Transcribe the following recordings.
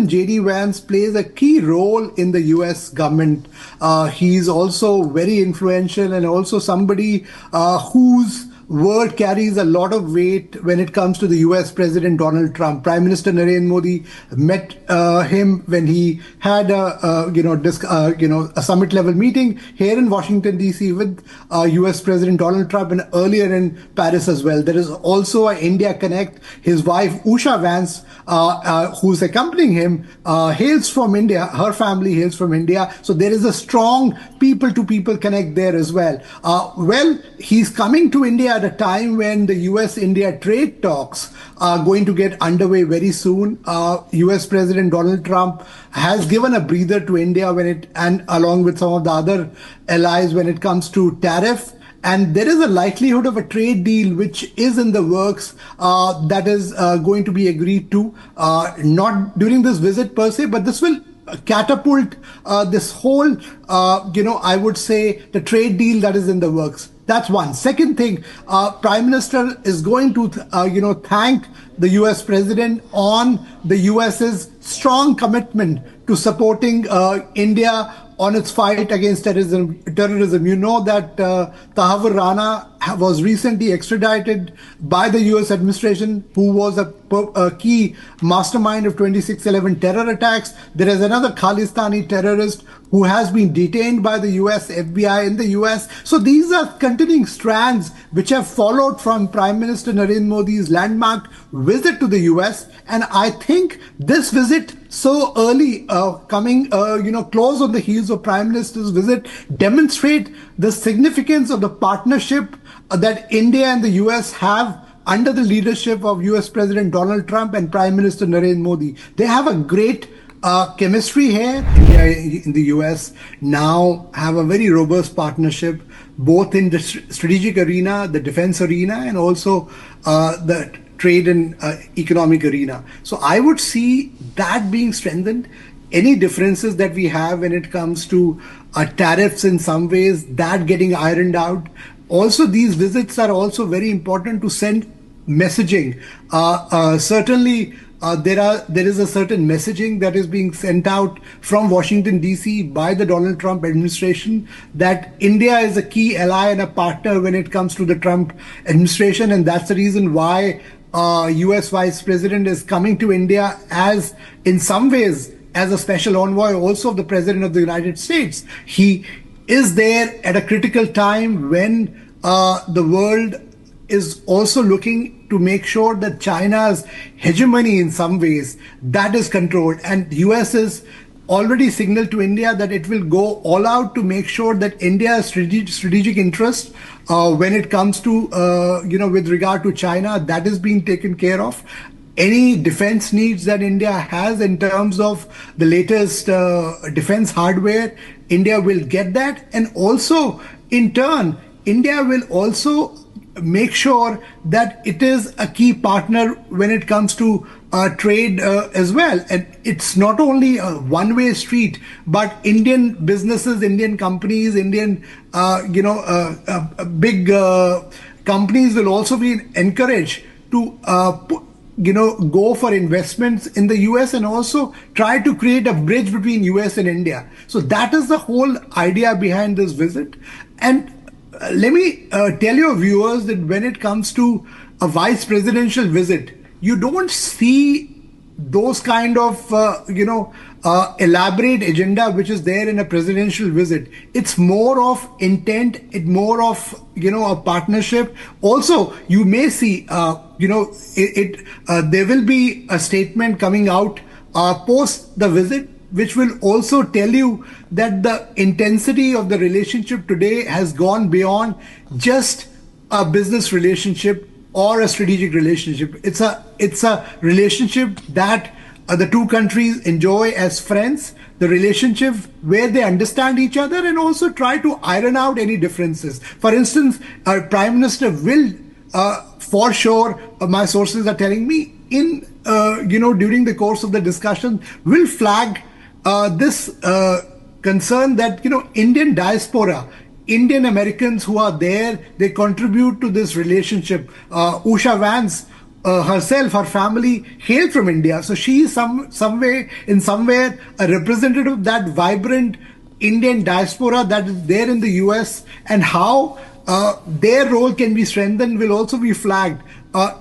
J.D. Vance plays a key role in the U.S. government. He's also very influential and also somebody whose word carries a lot of weight when it comes to the US President Donald Trump. Prime Minister Narendra Modi met him when he had a summit level meeting here in Washington DC with US President Donald Trump and earlier in Paris as well. There is also a India Connect. His wife Usha Vance, who's accompanying him, hails from India. Her family hails from India. So there is a strong people-to-people connect there as well. He's coming to India at a time when the US-India trade talks are going to get underway very soon. US President Donald Trump has given a breather to India and along with some of the other allies when it comes to tariff. And there is a likelihood of a trade deal which is in the works that is going to be agreed to, not during this visit per se, but this will catapult this whole, I would say, the trade deal that is in the works. That's one. Second thing, Prime Minister is going to, thank the US President on the US's strong commitment to supporting India on its fight against terrorism. You know that Tahavur Rana was recently extradited by the US administration, who was a key mastermind of 26/11 terror attacks. There is another Khalistani terrorist who has been detained by the US FBI in the US. So these are continuing strands which have followed from Prime Minister Narendra Modi's landmark visit to the US. And I think this visit so early, coming close on the heels of Prime Minister's visit, demonstrate the significance of the partnership that India and the US have under the leadership of US President Donald Trump and Prime Minister Narendra Modi. They have a great chemistry here. India and the US now have a very robust partnership, both in the strategic arena, the defense arena, and also the trade and economic arena. So I would see that being strengthened. Any differences that we have when it comes to tariffs in some ways, that getting ironed out. Also, these visits are also very important to send messaging. Certainly, there is a certain messaging that is being sent out from Washington DC by the Donald Trump administration that India is a key ally and a partner when it comes to the Trump administration, and that's the reason why US Vice President is coming to India as, in some ways, as a special envoy also of the President of the United States. He is there at a critical time when the world is also looking to make sure that China's hegemony in some ways, that is controlled. And the US has already signaled to India that it will go all out to make sure that India's strategic interest when it comes to, with regard to China, that is being taken care of. Any defense needs that India has in terms of the latest defense hardware, India will get that. And also, in turn, India will also make sure that it is a key partner when it comes to trade as well. And it's not only a one-way street, but Indian businesses, Indian companies, Indian, big companies will also be encouraged to go for investments in the US and also try to create a bridge between US and India. So that is the whole idea behind this visit. And let me tell your viewers that when it comes to a vice presidential visit, you don't see those kind of, elaborate agenda which is there in a presidential visit. It's more of intent, it's more of, a partnership. Also, you may see, there will be a statement coming out post the visit, which will also tell you that the intensity of the relationship today has gone beyond just a business relationship or a strategic relationship. It's a relationship that the two countries enjoy as friends, the relationship where they understand each other and also try to iron out any differences. For instance, our Prime Minister will, for sure, my sources are telling me, during the course of the discussion, will flag this concern that, Indian diaspora, Indian Americans who are there, they contribute to this relationship. Usha Vance herself, her family hail from India. So she is somewhere a representative of that vibrant Indian diaspora that is there in the US, and how their role can be strengthened will also be flagged.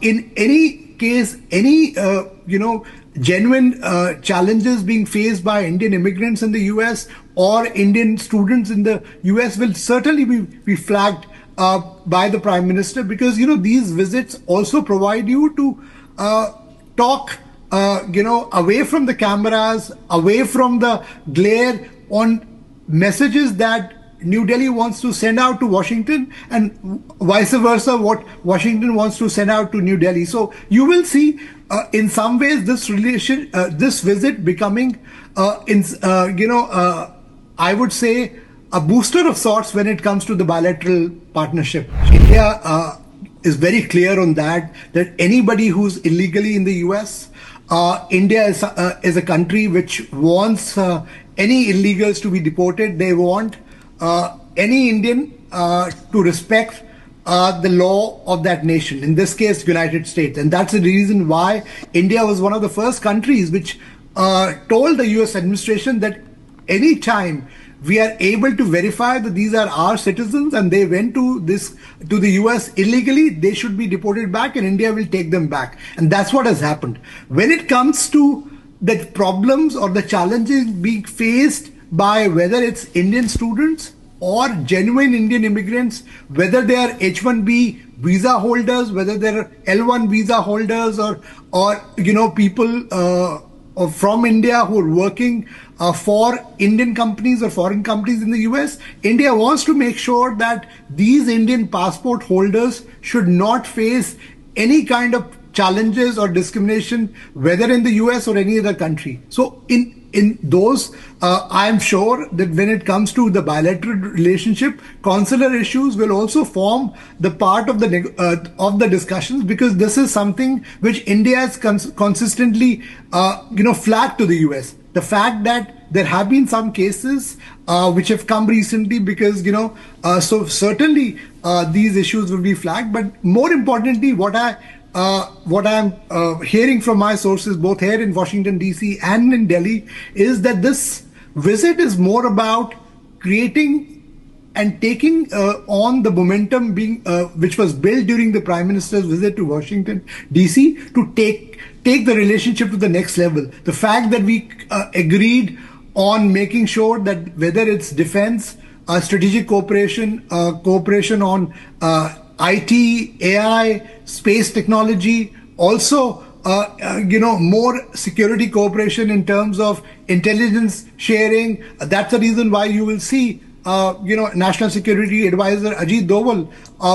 In any case, any genuine challenges being faced by Indian immigrants in the US or Indian students in the US will certainly be flagged by the Prime Minister, because these visits also provide you to talk away from the cameras, away from the glare, on messages that New Delhi wants to send out to Washington, and vice versa, what Washington wants to send out to New Delhi. So you will see, in some ways, this visit becoming, I would say, a booster of sorts when it comes to the bilateral partnership. India is very clear on that anybody who's illegally in the US, India is a country which wants any illegals to be deported. They want any Indian to respect the law of that nation, in this case, United States. And that's the reason why India was one of the first countries which told the US administration that anytime we are able to verify that these are our citizens and they went to the US illegally, they should be deported back, and India will take them back. And that's what has happened. When it comes to the problems or the challenges being faced by whether it's Indian students or genuine Indian immigrants, whether they are H-1B visa holders, whether they're L-1 visa holders, or people from India who are working for Indian companies or foreign companies in the US, India wants to make sure that these Indian passport holders should not face any kind of challenges or discrimination, whether in the US or any other country. So in those, I'm sure that when it comes to the bilateral relationship, consular issues will also form the part of the discussions, because this is something which India has consistently flagged to the US. The fact that there have been some cases which have come recently, because so certainly these issues will be flagged. But more importantly, what I'm hearing from my sources, both here in Washington, D.C. and in Delhi, is that this visit is more about creating and taking on the momentum which was built during the Prime Minister's visit to Washington, D.C., to take the relationship to the next level. The fact that we agreed on making sure that whether it's defense, strategic cooperation on IT, AI, space technology, also more security cooperation in terms of intelligence sharing. That's the reason why you will see National Security Advisor Ajit Doval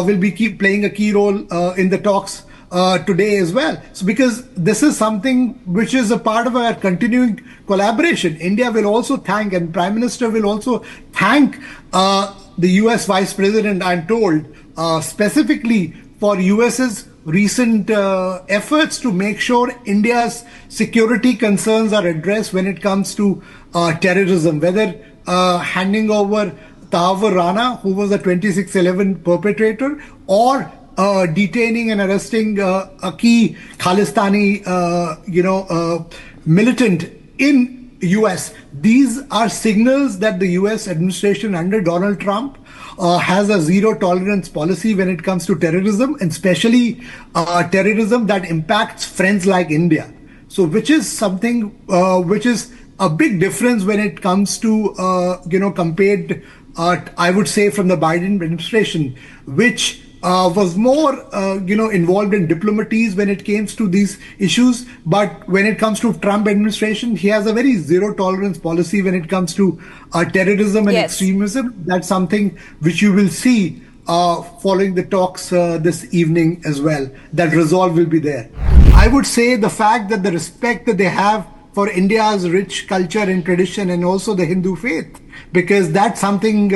will be playing a key role in the talks today as well. So because this is something which is a part of our continuing collaboration, India will also thank, and Prime Minister will also thank the US Vice President, I'm told, specifically for US's recent efforts to make sure India's security concerns are addressed when it comes to terrorism, whether handing over Tahawwur Rana, who was a 26/11 perpetrator, or detaining and arresting a key Khalistani militant in US. These are signals that the US administration under Donald Trump has a zero tolerance policy when it comes to terrorism, and especially terrorism that impacts friends like India. So which is something which is a big difference when it comes to compared, I would say, from the Biden administration, which was more involved in diplomatics when it came to these issues. But when it comes to Trump administration, he has a very zero tolerance policy when it comes to terrorism and extremism. That's something which you will see following the talks this evening as well. That resolve will be there. I would say the fact that the respect that they have for India's rich culture and tradition, and also the Hindu faith, because that's something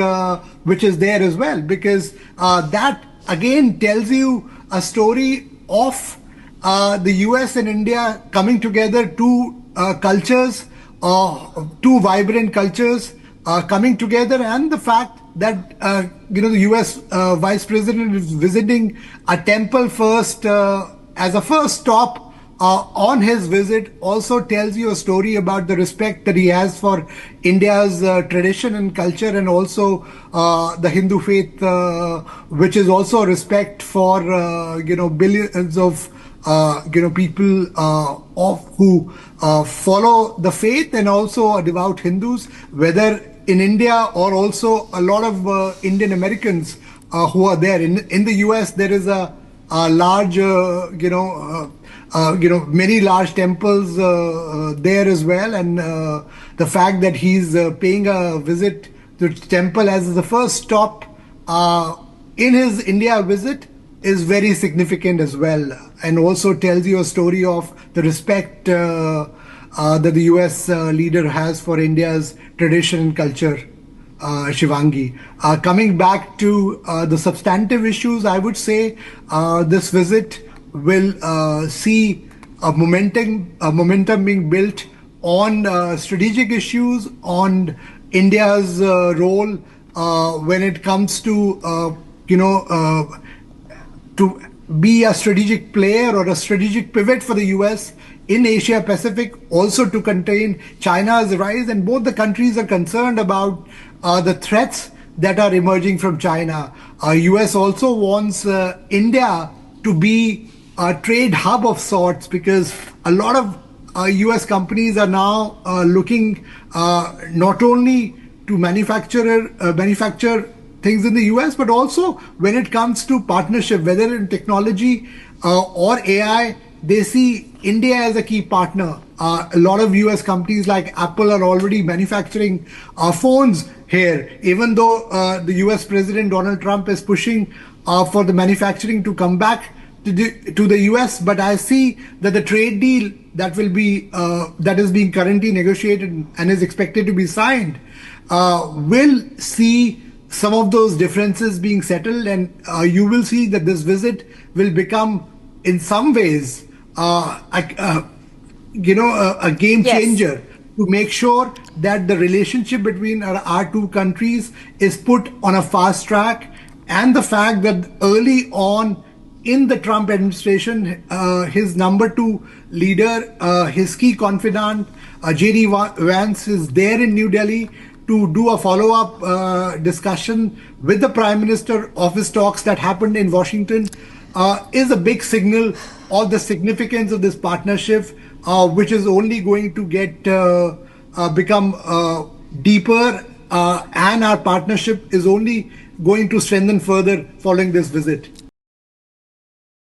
which is there as well, because that again tells you a story of the US and India coming together, two cultures, two vibrant cultures coming together, and the fact that the US Vice President is visiting a temple first as a first stop on his visit, also tells you a story about the respect that he has for India's tradition and culture, and also the Hindu faith, which is also a respect for billions of people who follow the faith, and also devout Hindus, whether in India or also a lot of Indian Americans who are there. In the US, there is a large, many large temples there as well, and the fact that he's paying a visit to the temple as the first stop in his India visit is very significant as well, and also tells you a story of the respect that the US leader has for India's tradition and culture. Shivangi. Coming back to the substantive issues, I would say this visit will see a momentum being built on strategic issues, on India's role when it comes to to be a strategic player or a strategic pivot for the US in Asia Pacific, also to contain China's rise. And both the countries are concerned about the threats that are emerging from China. US also wants India to be a trade hub of sorts, because a lot of US companies are now looking not only to manufacture things in the US, but also when it comes to partnership, whether in technology or AI, they see India as a key partner. A lot of US companies like Apple are already manufacturing phones here, even though the US President Donald Trump is pushing for the manufacturing to come back to the US. But I see that the trade deal that is being currently negotiated and is expected to be signed will see some of those differences being settled, and you will see that this visit will become, in some ways, a game changer. Yes. To make sure that the relationship between our two countries is put on a fast track, and the fact that early on in the Trump administration, his number two leader, his key confidant, J.D. Vance, is there in New Delhi to do a follow-up discussion with the Prime Minister of his talks that happened in Washington, is a big signal of the significance of this partnership, which is only going to become deeper, and our partnership is only going to strengthen further following this visit.